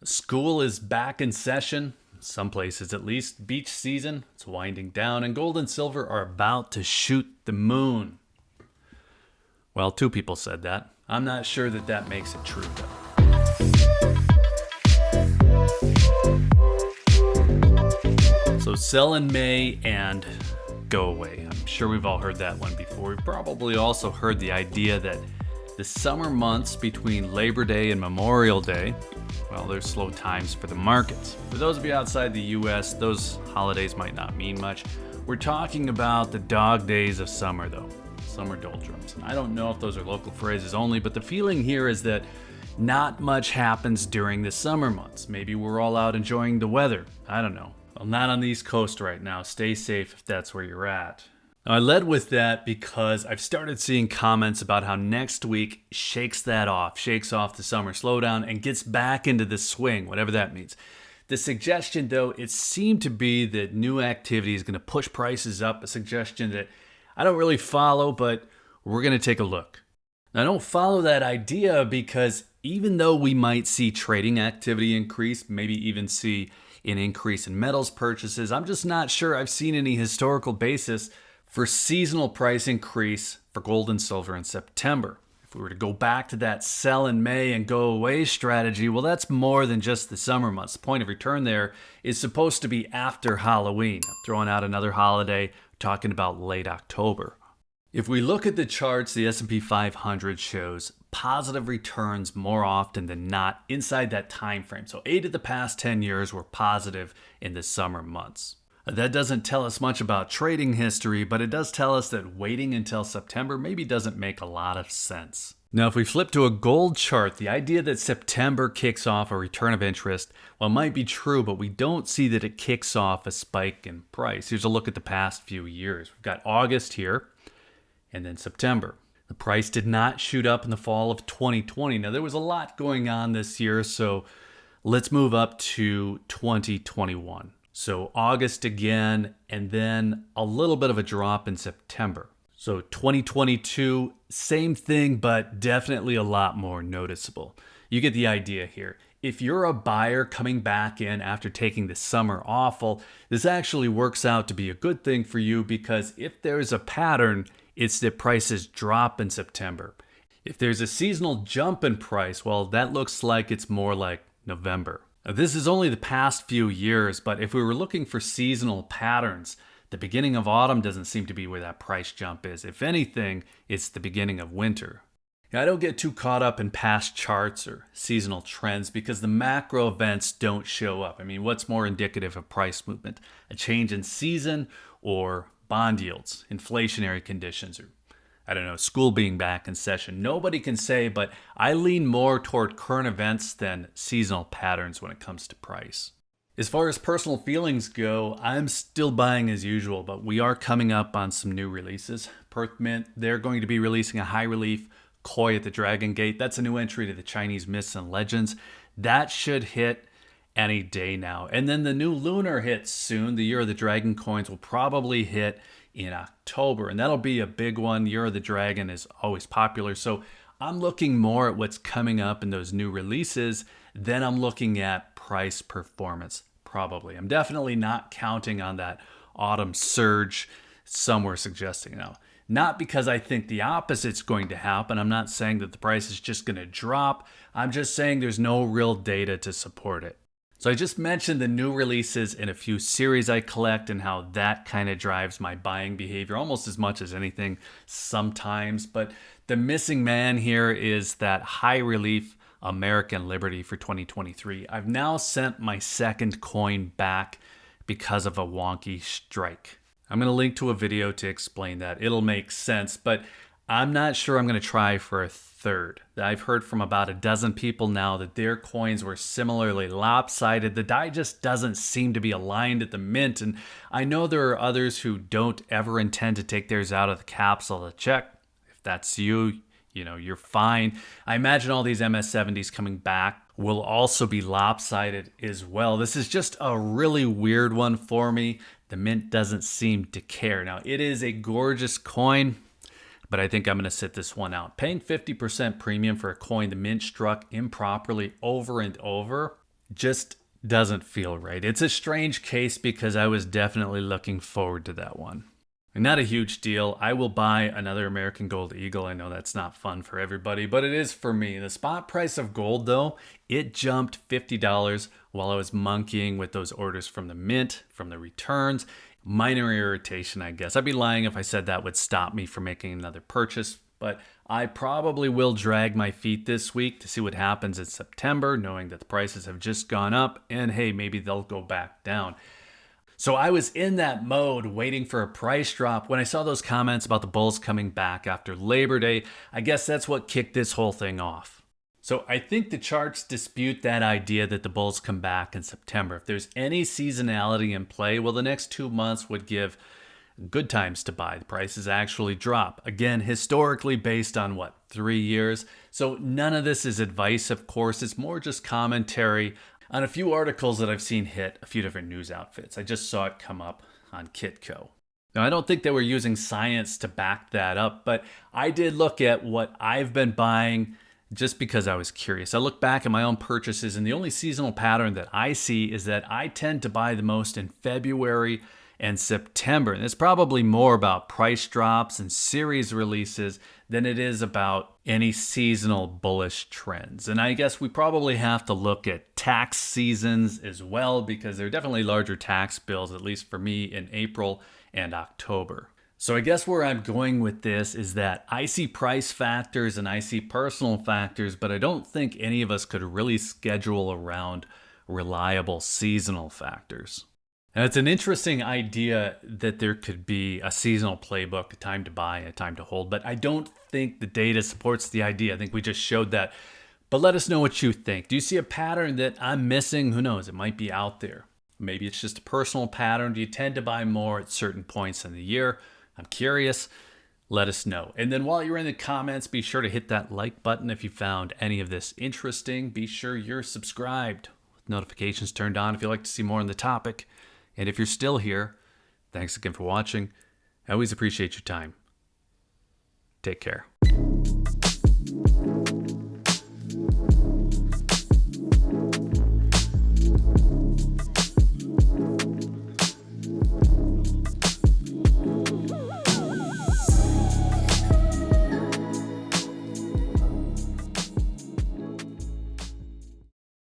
School is back in session, some places at least. Beach season, it's winding down, and gold and silver are about to shoot the moon. Well, two people said that. I'm not sure that that makes it true, though. So sell in May and go away. I'm sure we've all heard that one before. We've probably also heard the idea that the summer months between Labor Day and Memorial Day, well, there's slow times for the markets. For those of you outside the US, those holidays might not mean much. We're talking about the dog days of summer, though. Summer doldrums. And I don't know if those are local phrases only, but the feeling here is that not much happens during the summer months. Maybe we're all out enjoying the weather. I don't know. Well, not on the East Coast right now. Stay safe if that's where you're at. Now, I led with that because I've started seeing comments about how next week shakes off the summer slowdown and gets back into the swing, whatever that means. The suggestion, though, it seemed to be that new activity is going to push prices up, a suggestion that I don't really follow, but we're going to take a look. Now, I don't follow that idea because even though we might see trading activity increase, maybe even see an increase in metals purchases, I'm just not sure I've seen any historical basis for seasonal price increase for gold and silver in September. If we were to go back to that sell in May and go away strategy, well, that's more than just the summer months. The point of return there is supposed to be after Halloween. I'm throwing out another holiday, talking about late October. If we look at the charts, the S&P 500 shows positive returns more often than not inside that time frame. So 8 of the past 10 years were positive in the summer months. That doesn't tell us much about trading history, but it does tell us that waiting until September maybe doesn't make a lot of sense. Now, if we flip to a gold chart, the idea that September kicks off a return of interest, well, might be true, but we don't see that it kicks off a spike in price. Here's a look at the past few years. We've got August here, and then September. The price did not shoot up in the fall of 2020. Now, there was a lot going on this year, so let's move up to 2021. So August again, and then a little bit of a drop in September. So 2022, same thing, but definitely a lot more noticeable. You get the idea here. If you're a buyer coming back in after taking the summer off, this actually works out to be a good thing for you because if there's a pattern, it's that prices drop in September. If there's a seasonal jump in price, well, that looks like it's more like November. Now, this is only the past few years, but if we were looking for seasonal patterns, the beginning of autumn doesn't seem to be where that price jump is. If anything, it's the beginning of winter. Now, I don't get too caught up in past charts or seasonal trends because the macro events don't show up. I mean, what's more indicative of price movement? A change in season or bond yields, inflationary conditions, or I don't know, school being back in session. Nobody can say, but I lean more toward current events than seasonal patterns when it comes to price. As far as personal feelings go, I'm still buying as usual, but we are coming up on some new releases. Perth Mint, they're going to be releasing a high relief koi at the Dragon Gate. That's a new entry to the Chinese Myths and Legends. That should hit any day now. And then the new lunar hits soon. The Year of the Dragon coins will probably hit in October, and that'll be a big one. Year of the Dragon is always popular, so I'm looking more at what's coming up in those new releases than I'm looking at price performance, probably. I'm definitely not counting on that autumn surge some were suggesting now. Not because I think the opposite's going to happen. I'm not saying that the price is just going to drop. I'm just saying there's no real data to support it. So I just mentioned the new releases in a few series I collect and how that kind of drives my buying behavior almost as much as anything sometimes. But the missing man here is that high relief American Liberty for 2023. I've now sent my second coin back because of a wonky strike. I'm going to link to a video to explain that. It'll make sense, but I'm not sure I'm going to try for a third. I've heard from about a dozen people now that their coins were similarly lopsided. The die just doesn't seem to be aligned at the mint, and I know there are others who don't ever intend to take theirs out of the capsule to check. If that's you, you're fine. I imagine all these MS70s coming back will also be lopsided as well. This is just a really weird one for me. The mint doesn't seem to care. Now, it is a gorgeous coin, but I think I'm going to sit this one out. Paying 50% premium for a coin the mint struck improperly over and over, just doesn't feel right. It's a strange case because I was definitely looking forward to that one. And not a huge deal. I will buy another American Gold Eagle. I know that's not fun for everybody, but it is for me. The spot price of gold, though, it jumped $50 while I was monkeying with those orders from the mint, from the returns. Minor irritation, I guess. I'd be lying if I said that would stop me from making another purchase, but I probably will drag my feet this week to see what happens in September, knowing that the prices have just gone up, and hey, maybe they'll go back down. So I was in that mode waiting for a price drop when I saw those comments about the bulls coming back after Labor Day. I guess that's what kicked this whole thing off. So I think the charts dispute that idea that the bulls come back in September. If there's any seasonality in play, well, the next 2 months would give good times to buy. The prices actually drop. Again, historically based on 3 years? So none of this is advice, of course. It's more just commentary on a few articles that I've seen hit a few different news outfits. I just saw it come up on Kitco. Now, I don't think they were using science to back that up, but I did look at what I've been buying just because I was curious. I look back at my own purchases, and the only seasonal pattern that I see is that I tend to buy the most in February and September. And it's probably more about price drops and series releases than it is about any seasonal bullish trends. And I guess we probably have to look at tax seasons as well, because there are definitely larger tax bills, at least for me, in April and October. So I guess where I'm going with this is that I see price factors and I see personal factors, but I don't think any of us could really schedule around reliable seasonal factors. And it's an interesting idea that there could be a seasonal playbook, a time to buy, a time to hold, but I don't think the data supports the idea. I think we just showed that. But let us know what you think. Do you see a pattern that I'm missing? Who knows? It might be out there. Maybe it's just a personal pattern. Do you tend to buy more at certain points in the year? I'm curious. Let us know. And then while you're in the comments, be sure to hit that like button if you found any of this interesting. Be sure you're subscribed with notifications turned on if you'd like to see more on the topic. And if you're still here, thanks again for watching. I always appreciate your time. Take care.